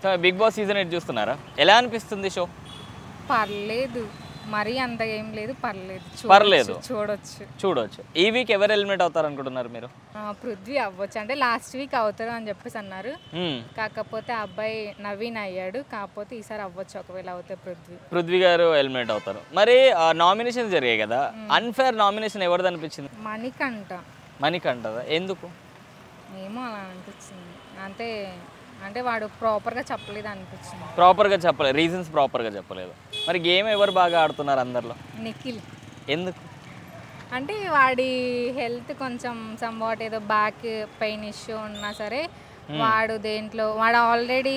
So big boss season 8 చూస్తున్నారా? ఎలా అనిపిస్తుంది షో? పర్లేదు, మరీ అంత ఏం లేదు, పర్లేదు, పర్లేదు, చూడొచ్చు. ఈ వీక్ ఎవరు ఎలిమినేట్ అవుతారు అనుకుంటున్నారు మీరు? పృథ్వీ అవ్వచ్చు, అంటే లాస్ట్ వీక్ అవుతారు అని చెప్పేసి అన్నారు. కాకపోతే అబ్బాయి నవీన్ అయ్యాడు, కాకపోతే ఈసారి అవ్వచ్చు ఒకవేళ అవుతే పృథ్వీ గారు ఎలిమినేట్ అవుతారు. మరి నామినేషన్ జరిగాయి కదా, అన్ఫేర్ నామినేషన్ ఎవరిది అనిపించింది? మణికంఠ. ఎందుకు? ఏమో అలా అనిపించింది, అంటే వాడు ప్రాపర్గా చెప్పలేదు అనిపించింది. ప్రాపర్గా చెప్పలేదు, రీజన్స్ ప్రాపర్గా చెప్పలేదు. మరి గేమ్ ఎవరు బాగా ఆడుతున్నారు అందరిలో? నిఖిల్. ఎందుకు? అంటే వాడి హెల్త్ కొంచెం సంవాట్ ఏదో బ్యాక్ పెయిన్ ఇష్యూ ఉన్నా సరే వాడు ఆల్రెడీ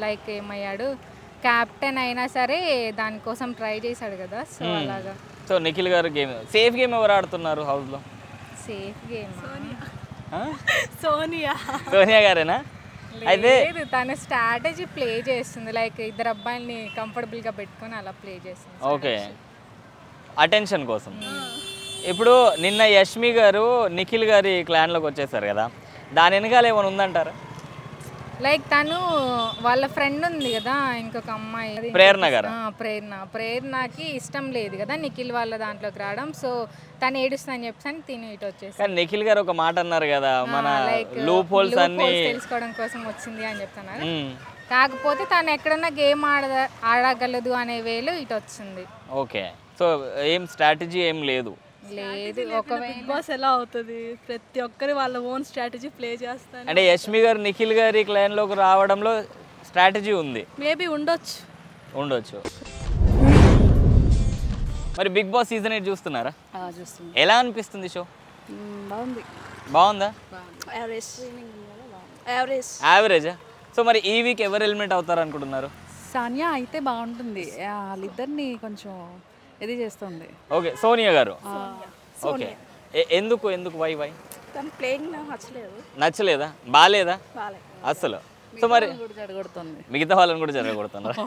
లైక్ ఏమయ్యాడు, క్యాప్టెన్ అయినా సరే దానికోసం ట్రై చేశాడు కదా, సో అలాగా. సో నిఖిల్ గారు గేమ్ సేఫ్ గేమ్ ఎవరు ఆడుతున్నారు హౌస్లో? సేఫ్ గేమ్ సోనియా గారేనా? అయితే తన స్ట్రాటజీ ప్లే చేస్తుంది, లైక్ ఇద్దరు అబ్బాయిల్ని కంఫర్టబుల్గా పెట్టుకొని అలా ప్లే చేస్తుంది. ఓకే, అటెన్షన్ కోసం. ఇప్పుడు నిన్న యష్మి గారు నిఖిల్ గారి క్లాన్లోకి వచ్చేసారు కదా, దాని వెనకాల ఏమైనా ఉందంటారా? లైక్ తను వాళ్ళ ఫ్రెండ్ ఉంది కదా ఇంకొక అమ్మాయి, ప్రేరణకి ఇష్టం లేదు కదా నిఖిల్ వాళ్ళ దాంట్లోకి రావడం, సో తను ఏడుస్తుందని చెప్పి తిని ఇటు వచ్చేసి. నిఖిల్ గారు ఒక మాట అన్నారు కదా, మన లూప్ హోల్స్ అన్ని తెలుసుకోవడం కోసం వచ్చింది అని చెప్తున్నారు. కాకపోతే తను ఎక్కడన్నా గేమ్ ఆడగలదు అనే వేలు ఇటు వచ్చింది. ఓకే, సో ఏం స్ట్రాటజీ ఏం లేదు. బిగ్ బాస్ ఎలా అవుతుంది, ప్రతి ఒక్కరి వాళ్ళ ఓన్ స్ట్రాటజీ ప్లే చేస్తారు. అంటే యష్మి గారు నిఖిల్ గారి క్లైన్ లోకి రావడంలో స్ట్రాటజీ ఉంది, మేబీ ఉండొచ్చు. మరి బిగ్ బాస్ సీజన్ 8 చూస్తున్నారా? ఎలా అనిపిస్తుంది షో? బాగుందా? యావరేజా? సో మరి ఈ వీక్ ఎవరు ఎలిమినేట్ అవుతారు అనుకుంటున్నారు? సానియా అయితే బాగుంటుంది, వాళ్ళిద్దరిని కొంచెం ఇది చేస్తుంది. ఓకే, సోనియా గారు. ఓకే, ఎందుకు వై నచ్చలేదా? బాలేదా అసలు? సో మరి మిగతా వాళ్ళని కూడా జరగొడుతున్నారు.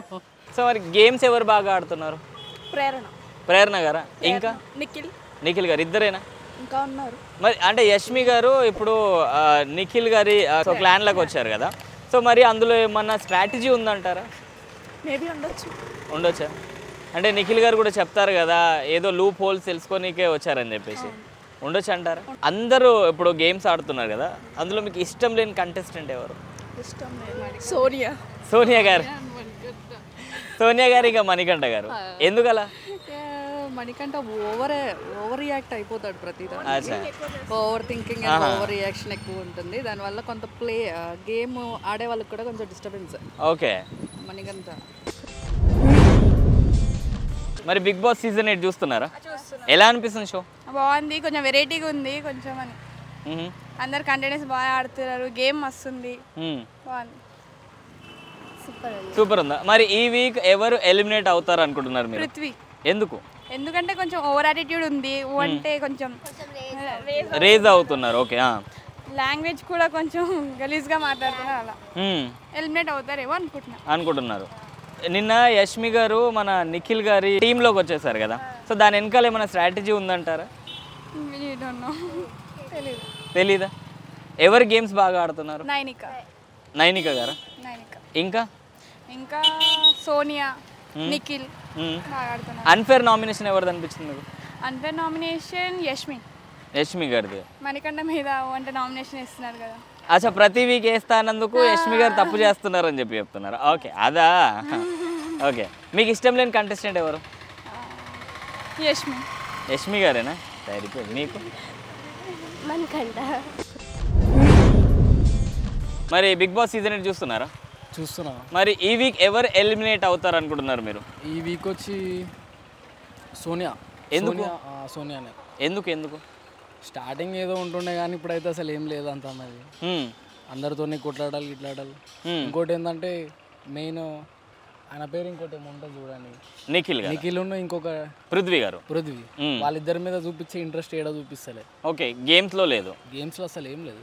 సో మరి గేమ్స్ ఎవరు బాగా ఆడుతున్నారు? ప్రేరణ గారా, ఇంకా నిఖిల్ గారు, ఇద్దరేనా? మరి అంటే యష్మి గారు ఇప్పుడు నిఖిల్ గారి క్లాన్లోకి వచ్చారు కదా, సో మరి అందులో ఏమన్నా స్ట్రాటజీ ఉందంటారా? మేబీ ఉండొచ్చా? అంటే నిఖిల్ గారు కూడా చెప్తారు కదా, ఏదో లూప్ హోల్స్ తెలుసుకోనికే వచ్చారని చెప్పేసి, ఉండొచ్చు అంటారా? అందరూ ఇప్పుడు గేమ్స్ ఆడుతున్నారు కదా, అందులో మీకు ఇష్టం లేని కంటెస్టెంట్ ఎవరు? సోనియా గారు. ఇంకా మణికంఠ గారు. ఎందుకలా? మణికంఠ ఓవర్ రియాక్ట్ అయిపోతాడు ప్రతిదానికి, over thinking and over reaction ఎక్కువ ఉంటుంది, దానివల్ల కొంత గేమ్ ఆడే వాళ్ళకి కూడా కొంచెం డిస్టర్బెన్స్. ఓకే, మణికంఠ. మరి బిగ్ బాస్ సీజన్ 8 చూస్తున్నారా? ఎలా అనిపిస్తుంది షో? బాగుంది, కొంచెం వెరైటీగా ఉంది కొంచెం అని, అందరు కంటెంట్స్ బాగా ఆడుతున్నారు, గేమ్ వస్తుంది, బాగుంది, సూపర్ ఉందా? మరి ఈ వీక్ ఎవరు ఎలిమినేట్ అవుతారు అనుకుంటున్నారు మీరు? పృథ్వీ. ఎందుకంటే కొంచెం ఓవర్ యాటిట్యూడ్ ఉంది, అంటే కొంచెం రేజ్ అవుతున్నారు. ఓకే, లాంగ్వేజ్ కూడా కొంచెం గలీజ్గా మాట్లాడుతున్నారు, అలా ఎలిమినేట్ అవుతారేమో అనుకుంటున్నారు. నిన్న యష్మి గారు మన నిఖిల్ గారి టీంలోకి వచ్చేసారు కదా, సో దాని వెనకాల ఏమైనా స్ట్రాటజీ ఉందంటారా? తెలీదా? ఎవరు గేమ్స్ బాగా ఆడుతున్నారు? నైనిక గారా, ఇంకా సోనియా, నిఖిల్. అన్ఫేర్ నామినేషన్ ఎవరిది అనిపించింది మీకు? అన్ఫేర్ నామినేషన్ యష్మి గారిది. మణికంఠ మీద అంటే నామినేషన్ ఇస్తున్నారు కదా. అచ్చా, ప్రతి వీక్ వేస్తానందుకు యష్మి గారు తప్పు చేస్తున్నారు అని చెప్తున్నారు. ఓకే, అదా? ఓకే, మీకు ఇష్టం లేని కంటెస్టెంట్ ఎవరు? యష్మి గారేనా? సరిపోయింది. మీకు? మరి బిగ్ బాస్ సీజన్ 8 చూస్తున్నారా? మరి ఈ వీక్ ఎవరు ఎలిమినేట్ అవుతారు అనుకుంటున్నారు మీరు? ఈ వీక్ వచ్చి సోనియా. ఎందుకు? స్టార్టింగ్ ఏదో ఉంటుండే కానీ ఇప్పుడైతే అసలు ఏం లేదు అంత, మరి అందరితోనే కొట్లాడాలి. ఇంకోటి ఏంటంటే మెయిన్ ఆయన పేరు ఇంకోటి ఏముంటుంది చూడండి, నిఖిల్ ఇంకొక పృథ్వీ వాళ్ళిద్దరి మీద చూపించే ఇంట్రెస్ట్ ఏడా చూపిస్తలే. ఓకే, గేమ్స్లో అసలు ఏం లేదు.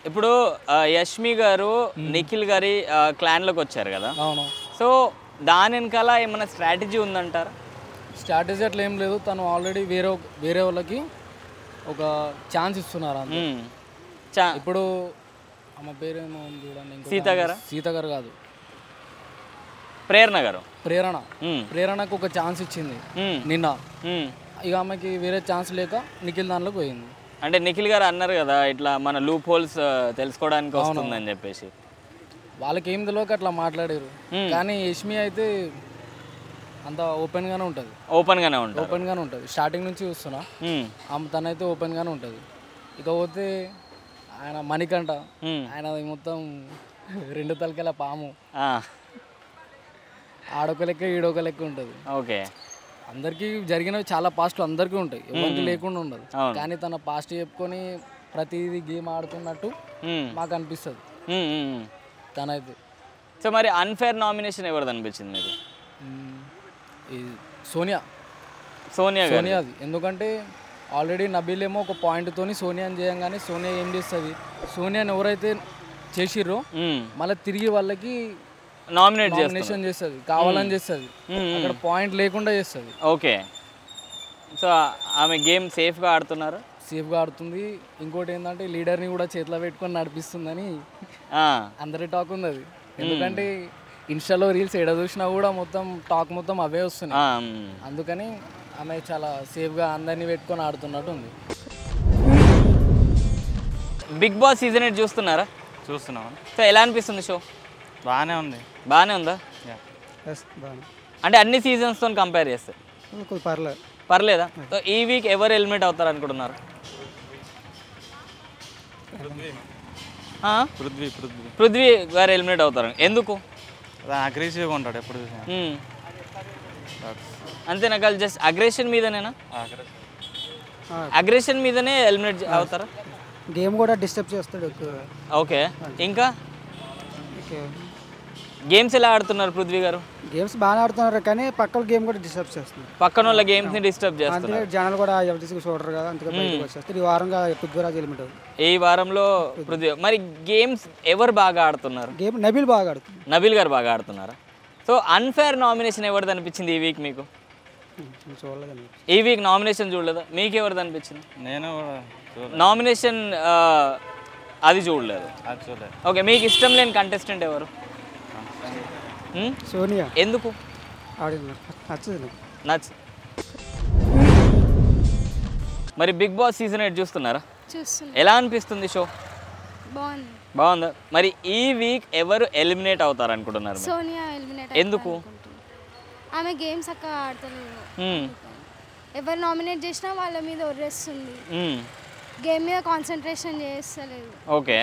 ఇప్పుడు యష్మి గారు నిఖిల్ గారి క్లాన్లోకి వచ్చారు కదా, అవును. సో దాని వెనకాల ఏమైనా స్ట్రాటజీ ఉందంటారా? స్ట్రాటజీ అట్లా ఏం లేదు, తను ఆల్రెడీ వేరే వాళ్ళకి ఒక ఛాన్స్ ఇస్తున్నారు. ఇప్పుడు ఆమె పేరేమో ఉంది చూడండి, సీత గారా? సీత గారు కాదు, ప్రేరణ గారు. ప్రేరణకు ఒక ఛాన్స్ ఇచ్చింది నిన్న. ఇక ఆమెకి వేరే ఛాన్స్ లేక నిఖిల్ దానిలోకి పోయింది. అంటే నిఖిల్ గారు అన్నారు కదా ఇట్లా మన లూప్ హోల్స్ తెలుసుకోవడానికి వస్తుందని చెప్పేసి, వాళ్ళకి ఏం తెలియక అట్లా మాట్లాడారు. కానీ యష్మి అయితే అంత ఓపెన్గానే ఉంటుంది. ఓపెన్గానే ఉంటుంది స్టార్టింగ్ నుంచి చూస్తున్నా. ఆమె తనైతే ఓపెన్గానే ఉంటుంది. ఇకపోతే ఆయన మణికంఠ, ఆయన మొత్తం 2 తలకాయల పాము, ఆడొక లెక్క ఈడొక లెక్క ఉంటుంది. ఓకే, అందరికీ జరిగినవి చాలా పాస్ట్లు అందరికీ ఉంటాయి, ఎవరికి లేకుండా ఉండదు. కానీ తన పాస్ట్ చెప్పుకొని ప్రతిదీ గేమ్ ఆడుతున్నట్టు మాకు అనిపిస్తుంది తనైతే. సో మరి అన్ఫేర్ నామినేషన్ ఎవరిది అనిపించింది మీకు? సోనియాది. ఎందుకంటే ఆల్రెడీ నబీల్ ఏమో ఒక పాయింట్తోని సోనియాని చేయంగానే సోనియా ఏం చేస్తుంది, సోనియాని ఎవరైతే చేసిర్రో మళ్ళీ తిరిగి వాళ్ళకి నామినేషన్ చేస్తుంది, కావాలని చేస్తుంది, అక్కడ పాయింట్ లేకుండా చేస్తుంది. ఓకే, సో ఆమె గేమ్ సేఫ్గా ఆడుతున్నారు, సేఫ్గా ఆడుతుంది. ఇంకోటి ఏంటంటే లీడర్ని కూడా చేతిలో పెట్టుకొని నడిపిస్తుందని అందరి టాక్ ఉంది అది. ఎందుకంటే ఇన్స్టాలో రీల్స్ ఎడ చూసినా కూడా మొత్తం టాక్ మొత్తం అవే వస్తున్నాయి. అందుకని ఆమె చాలా సేఫ్గా అందరినీ పెట్టుకొని ఆడుతున్నట్టు ఉంది. బిగ్ బాస్ సీజన్ 8 చూస్తున్నారా? చూస్తున్నాం. సో ఎలా అనిపిస్తుంది షో? బాగానే ఉంది. బాగానే ఉందా? అంటే అన్ని సీజన్స్తో కంపేర్ చేస్తే పర్లేదా? సో ఈ వీక్ ఎవరు ఎలిమినేట్ అవుతారు అనుకుంటున్నారు? పృథ్వీ గారు ఎలిమినేట్ అవుతారు. ఎందుకు? అగ్రెసివ్గా ఉంటాడు ఎప్పుడు. అంతేనా? కాదు జస్ట్ అగ్రెషన్ మీదనేనా? అగ్రెషన్ మీదనే ఎలిమినేట్ అవుతారా? గేమ్ కూడా డిస్టర్బ్ చేస్తాడు. ఓకే, ఇంకా గేమ్స్ ఎలా ఆడుతున్నారు పృథ్వీ గారు? గేమ్స్ బాగా ఆడుతున్నారు కానీ పక్కన గేమ్ కూడా డిస్టర్బ్ చేస్తున్నారు. పక్కన వాళ్ళ గేమ్స్ని డిస్టర్బ్ చేస్తున్నారు. జనాలు కూడా ఎవరికి చూడరు కదా, అందుకని బయటకు వచ్చేస్తారు. ఈ వారంగా పృథ్వీరాజ్ ఎలిమినేట్ అవుతుంది. ఈ వారంలో పృథ్వీ. మరి గేమ్స్ ఎవరు బాగా ఆడుతున్నారు? గేమ్ నబీల్ బాగా ఆడుతున్నారు. నబీల్ గారు బాగా ఆడుతున్నారా? సో అన్ఫేర్ నామినేషన్ ఎవరిది అనిపించింది ఈ వీక్ మీకు? చూడలేదండి. ఈ వీక్ నామినేషన్ చూడలేదా? మీకు ఎవరిది అనిపించింది? నేను నామినేషన్ అది చూడలేదు. ఓకే, మీకు ఇష్టం లేని కంటెస్టెంట్ ఎవరు? సోనియా. ఎందుకు? నచ్చ. మరి బిగ్ బాస్ సీజన్ 8 చూస్తున్నారా? ఎలా అనిపిస్తుంది షో? బాగుందా? మరి ఈ వీక్ ఎవరు ఎలిమినేట్ అవుతారు అనుకుంటున్నారు? సోనియా ఎలిమినేట్. ఎందుకు? ఆమె గేమ్స్ అక్క ఆడుతుంది. ఎవరు నామినేట్ చేసినా వాళ్ళ మీద ఒర్రేస్తుంది, గేమ్ మీద కాన్సన్ట్రేషన్ చేస్తలేదు. ఓకే,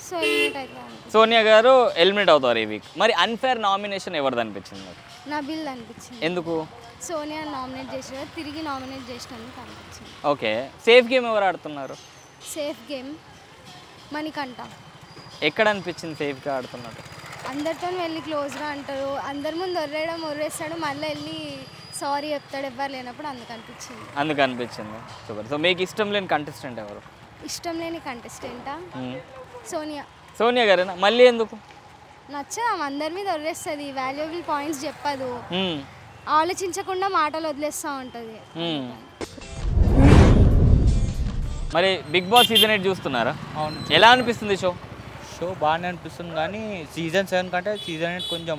సో ఎలిమినేట్ అవుతారు. సోనియా గారు ఎలిమినేట్ అవుతారు ఈ వీక్. మరి అన్ఫేర్ నామినేషన్ ఎవరిది అనిపించింది? నబీల్ అనిపించింది. ఎందుకు? సోనియా నామినేట్ చేసిన తిరిగి నామినేట్ చేసినందుకు అనిపించింది. ఓకే, సేఫ్ గేమ్ ఎవరు ఆడుతున్నారు? Safe game Manikanta. ఎక్కడ అనిపించింది సేఫ్గా ఆడుతున్నారు? అందరితో వెళ్ళి క్లోజ్గా అంటారు, అందరి ముందు ఒర్రేస్తాడు, మళ్ళీ వెళ్ళి సారీ చెప్తాడు ఎవరు లేనప్పుడు. అందుకు అనిపించింది. సూపర్. సో మీకు ఇష్టం లేని కంటెస్టెంట్ ఎవరు? ఇష్టం లేని కంటెస్టెంటా? సోనియా గారేనా? మళ్ళీ ఎందుకు? నచ్చదు, అందరి మీద ఒర్రేస్తుంది, వాల్యుబుల్ పాయింట్స్ చెప్పదు, ఆలోచించకుండా మాటలు వదిలేస్తూ ఉంటుంది. మరి బిగ్ బాస్ సీజన్ 8 చూస్తున్నారా? అవును. ఎలా అనిపిస్తుంది షో? షో బాగానే అనిపిస్తుంది కానీ సీజన్ 7 కంటే సీజన్ 8 కొంచెం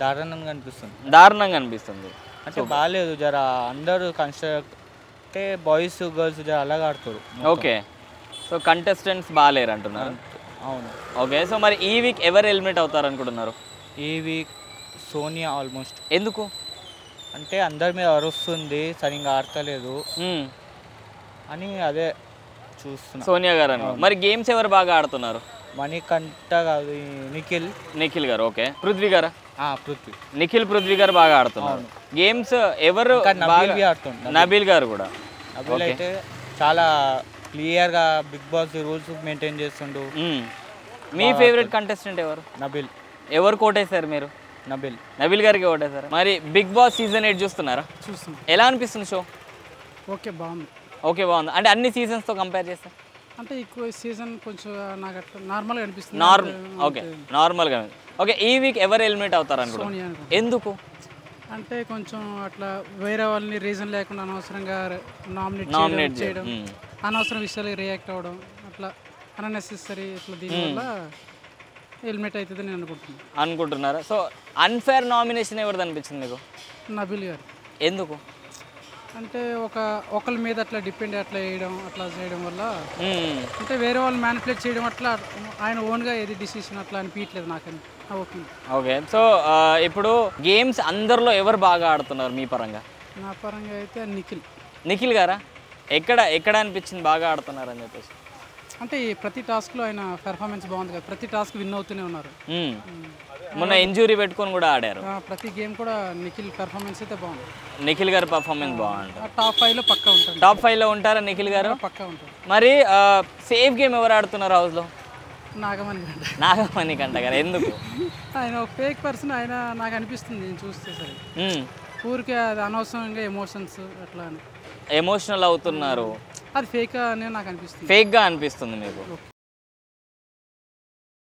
దారుణంగా అనిపిస్తుంది. అంటే బాగాలేదు జర. అందరూ కన్స్ట్రక్ట్ అంటే బాయ్స్ గర్ల్స్ జర అలాగా ఆడుతారు. ఓకే, సో కంటెస్టెంట్స్ బాగాలేరు అంటున్నారు. అవును. ఓకే, సో మరి ఈ వీక్ ఎవరు ఎలిమినేట్ అవుతారు అనుకుంటున్నారు? ఈ వీక్ సోనియా ఆల్మోస్ట్. ఎందుకు? అంటే అందరి మీద అరుస్తుంది, సరిగ్గా ఆడతలేదు అని అదే చూస్తున్నా. సోనియా గారు అని. మరి గేమ్స్ ఎవరు బాగా ఆడుతున్నారు? మణికంఠ కాదు, నిఖిల్ గారు. ఓకే, పృథ్వీ గారా? పృథ్వీ గారు బాగా ఆడుతున్నారు. గేమ్స్ ఎవరు బాగా ఆడుతున్నారు? నబీల్ గారు కూడా. నబీల్ అయితే చాలా క్లియర్గా బిగ్ బాస్ రూల్స్ మెయింటైన్ చేస్తుండు. మీ ఫేవరెట్ కంటెస్టెంట్ ఎవరు? నబీల్. ఎవరు కోటేశారు మీరు? నబీల్ గారికి కోటేశారు. మరి బిగ్ బాస్ సీజన్ 8 చూస్తున్నారా? ఎలా అనిపిస్తుంది షో? ఓకే, బాగుంది. అంటే అన్ని సీజన్స్తో కంపేర్ చేస్తే అంటే ఎక్కువ సీజన్ కొంచెం నాకు అట్లా నార్మల్గా అనిపిస్తుంది. నార్మల్గా. ఓకే, ఈ వీక్ ఎవరు ఎలిమినేట్ అవుతారు అనుకుంటున్నారు? ఎందుకు? అంటే కొంచెం అట్లా వేరే వాళ్ళని రీజన్ లేకుండా అనవసరంగా నామినేట్ చేయడం, అనవసరం విషయాలు రియాక్ట్ అవ్వడం, అట్లా అన్నెసెసరీ ఇట్లా దీనివల్ల హెల్మెట్ అవుతుంది నేను అనుకుంటున్నారా? సో అన్ఫేర్ నామినేషన్ ఎవరిది అనిపించింది మీకు? నబీల్ గారు. ఎందుకు అంటే ఒకళ్ళ మీద అట్లా డిపెండ్ అట్లా చేయడం వల్ల అంటే వేరే వాళ్ళు మ్యానిపులేట్ చేయడం అట్లా ఆయన ఓన్గా ఏది డిసిషన్ అట్లా అనిపించలేదు నాకని నా ఒపీనియన్. ఓకే, సో ఇప్పుడు గేమ్స్ అందరిలో ఎవరు బాగా ఆడుతున్నారు మీ పరంగా? నా పరంగా అయితే నిఖిల్ గారా? ఎక్కడ అనిపించింది బాగా ఆడుతున్నారు అని చెప్పేసి? అంటే ప్రతి టాస్క్లో ఆయన పెర్ఫార్మెన్స్ బాగుంది కదా, ప్రతి టాస్క్ విన్ అవుతూనే ఉన్నారు. మొన్న ఇంజురీ పెట్టుకొని కూడా ఆడారు. ప్రతి గేమ్ కూడా నిఖిల్ పెర్ఫార్మెన్స్ అయితే బాగుంది. నిఖిల్ గారి పర్ఫార్మెన్స్ బాగుంటుంది. టాప్ 5లో పక్కా ఉంటారు. టాప్ 5లో ఉంటారా నిఖిల్ గారు? పక్కా ఉంటారు. మరి సేఫ్ గేమ్ ఎవరు ఆడుతున్నారు హౌస్లో? నాగమణి కంట గారు. ఎందుకు? ఆయన ఒక ఫేక్ పర్సన్ ఆయన నాకు అనిపిస్తుంది నేను చూస్తే సరే. ఊరికే అది అనవసరంగా ఎమోషన్స్ అట్లా అని ఎమోషనల్ అవుతున్నారు. అది ఫేక్ అని నాకు అనిపిస్తుంది. ఫేక్గా అనిపిస్తుంది మీకు?